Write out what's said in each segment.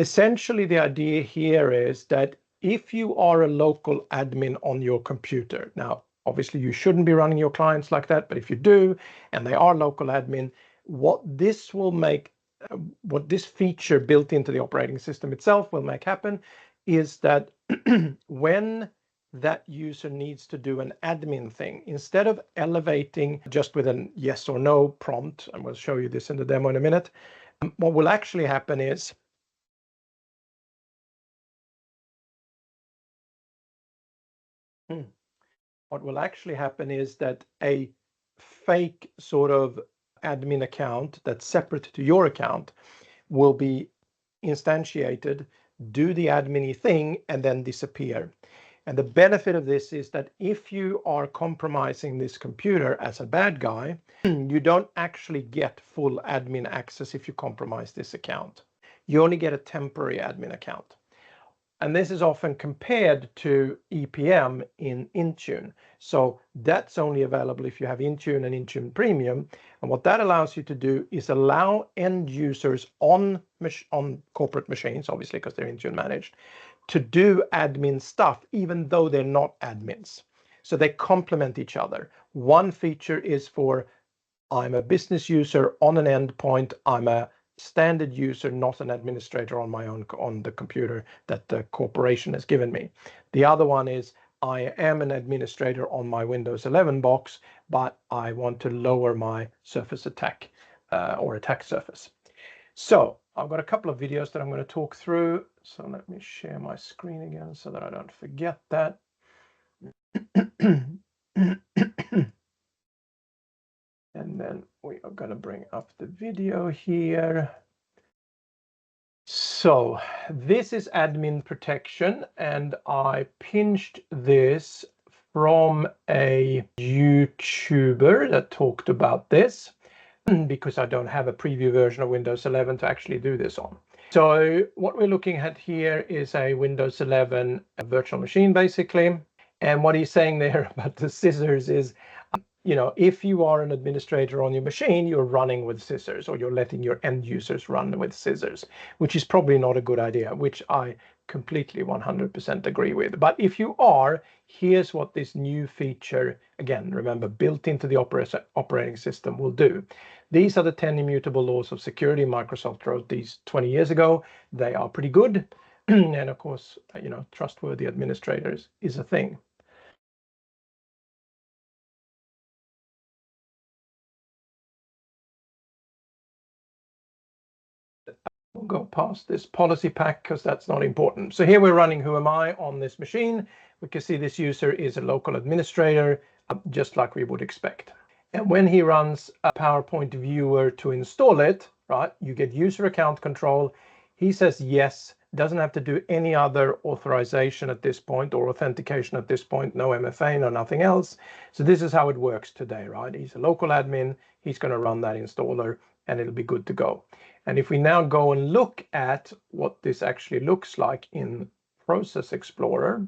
Essentially, the idea here is that if you are a local admin on your computer, now, obviously you shouldn't be running your clients like that, but if you do, and they are local admin, what this will make, what this feature built into the operating system itself will make happen is that when that user needs to do an admin thing, instead of elevating just with a yes or no prompt, and we'll show you this in the demo in a minute, what will actually happen is that a fake sort of admin account that's separate to your account will be instantiated, do the admin thing, and then disappear. And the benefit of this is that if you are compromising this computer as a bad guy, you don't actually get full admin access if you compromise this account. You only get a temporary admin account. And this is often compared to EPM in Intune. So that's only available if you have Intune and Intune Premium. And what that allows you to do is allow end users on corporate machines, obviously because they're Intune managed, to do admin stuff, even though they're not admins. So they complement each other. One feature is for, I'm a business user on an endpoint, I'm a standard user, not an administrator on my own on the computer that the corporation has given me. The other one is I am an administrator on my Windows 11 box, but I want to lower my surface attack or attack surface. So I've got a couple of videos that I'm going to talk through. So let me share my screen again so that I don't forget that. And then we are going to bring up the video here. So this is admin protection, and I pinched this from a YouTuber that talked about this because I don't have a preview version of Windows 11 to actually do this on. So what we're looking at here is a Windows 11 virtual machine, basically. And what he's saying there about the scissors is, you know, if you are an administrator on your machine, you're running with scissors, or you're letting your end users run with scissors, which is probably not a good idea, which I completely 100% agree with. But if you are, here's what this new feature, again, remember, built into the operating system, will do. These are the 10 immutable laws of security. Microsoft wrote these 20 years ago. They are pretty good. And of course, you know, trustworthy administrators is a thing. We'll go past this policy pack because that's not important. So here we're running Who Am I on this machine. We can see this user is a local administrator, just like we would expect. And when he runs a PowerPoint viewer to install it, right, you get user account control. He says yes, doesn't have to do any other authorization at this point or authentication at this point, no MFA, no nothing else. So this is how it works today, right? He's a local admin, he's going to run that installer, and it'll be good to go. And if we now go and look at what this actually looks like in Process Explorer.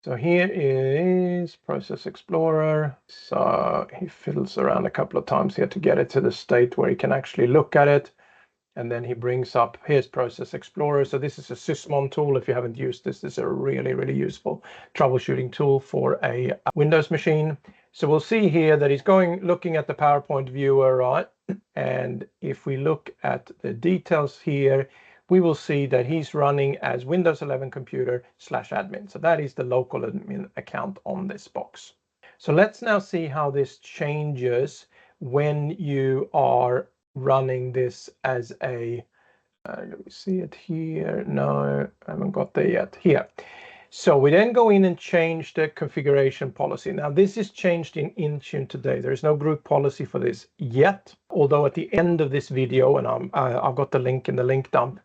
So here is Process Explorer. So he fiddles around a couple of times here to get it to the state where he can actually look at it. And then he brings up, here's Process Explorer. So this is a Sysmon tool. If you haven't used this, this is a really, really useful troubleshooting tool for a Windows machine. So we'll see here that he's looking at the PowerPoint viewer, right? And if we look at the details here, we will see that he's running as Windows 11 computer /admin. So that is the local admin account on this box. So let's now see how this changes when you are running this as a, let me see it here. No, I haven't got there yet. Here. So we then go in and change the configuration policy. Now this is changed in Intune today. There is no group policy for this yet, although at the end of this video, and I've got the link in the link dump,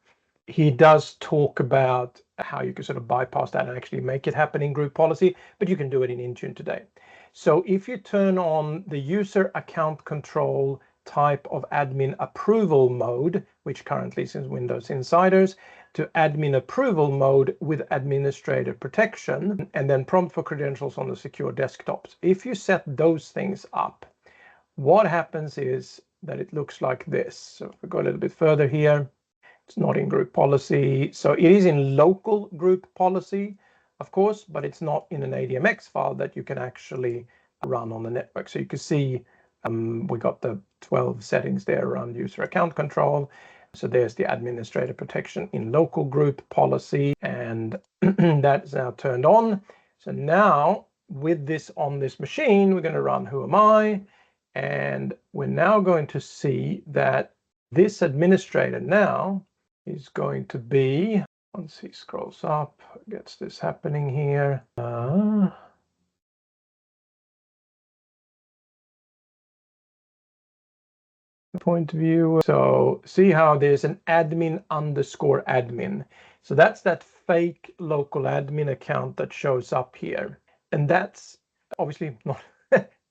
he does talk about how you can sort of bypass that and actually make it happen in group policy, but you can do it in Intune today. So if you turn on the user account control type of admin approval mode, which currently is in Windows Insiders, to admin approval mode with administrator protection, and then prompt for credentials on the secure desktops. If you set those things up, what happens is that it looks like this. So if we go a little bit further here, it's not in group policy. So it is in local group policy, of course, but it's not in an ADMX file that you can actually run on the network. So you can see we got the 12 settings there around user account control. So there's the administrator protection in local group policy, and that is now turned on. So now with this on this machine, we're going to run who am I, and we're now going to see that this administrator now is going to be, once he scrolls up, gets this happening here. Point view. So see how there's an admin_admin. So that's that fake local admin account that shows up here. And that's obviously not,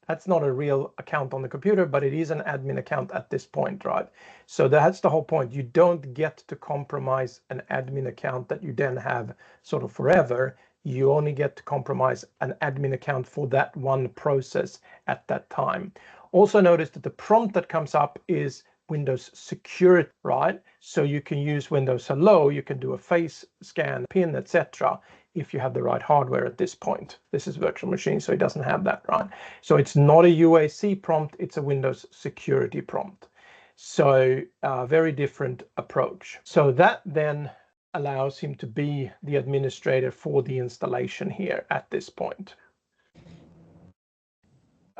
that's not a real account on the computer, but it is an admin account at this point, right? So that's the whole point. You don't get to compromise an admin account that you then have sort of forever. You only get to compromise an admin account for that one process at that time. Also notice that the prompt that comes up is Windows security, right? So you can use Windows Hello, you can do a face scan, PIN, etc. if you have the right hardware at this point. This is virtual machine, so it doesn't have that, right? So it's not a UAC prompt, it's a Windows security prompt. So a very different approach. So that then allows him to be the administrator for the installation here at this point.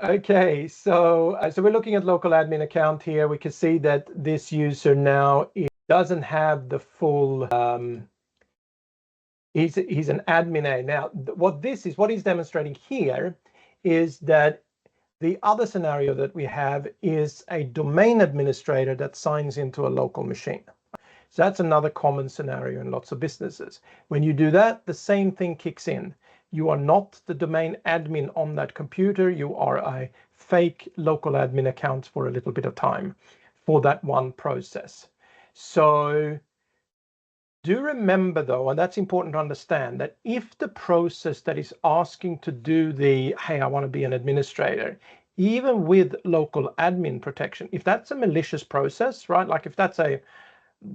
Okay, so we're looking at local admin account here. We can see that this user now doesn't have the full, he's an admin A. Now, what he's demonstrating here is that the other scenario that we have is a domain administrator that signs into a local machine. So that's another common scenario in lots of businesses. When you do that, the same thing kicks in. You are not the domain admin on that computer. You are a fake local admin account for a little bit of time for that one process. So do remember though, and that's important to understand, that if the process that is asking to do the, hey, I want to be an administrator, even with local admin protection, if that's a malicious process, right? Like if that's a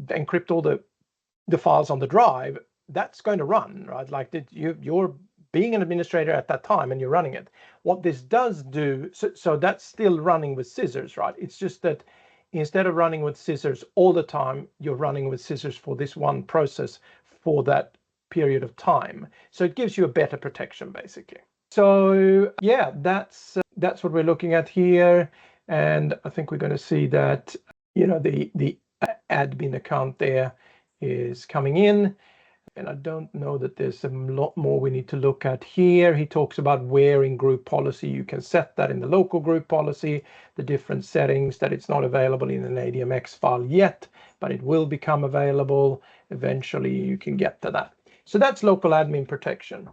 encrypt all the files on the drive, that's going to run, right? Like you're being an administrator at that time and you're running it. What this does do, so that's still running with scissors, right? It's just that instead of running with scissors all the time, you're running with scissors for this one process for that period of time. So it gives you a better protection, basically. So yeah, that's what we're looking at here. And I think we're going to see that, you know, the admin account there is coming in. And I don't know that there's a lot more we need to look at here. He talks about where in group policy you can set that in the local group policy, the different settings, that it's not available in an ADMX file yet, but it will become available. Eventually you can get to that. So that's local admin protection.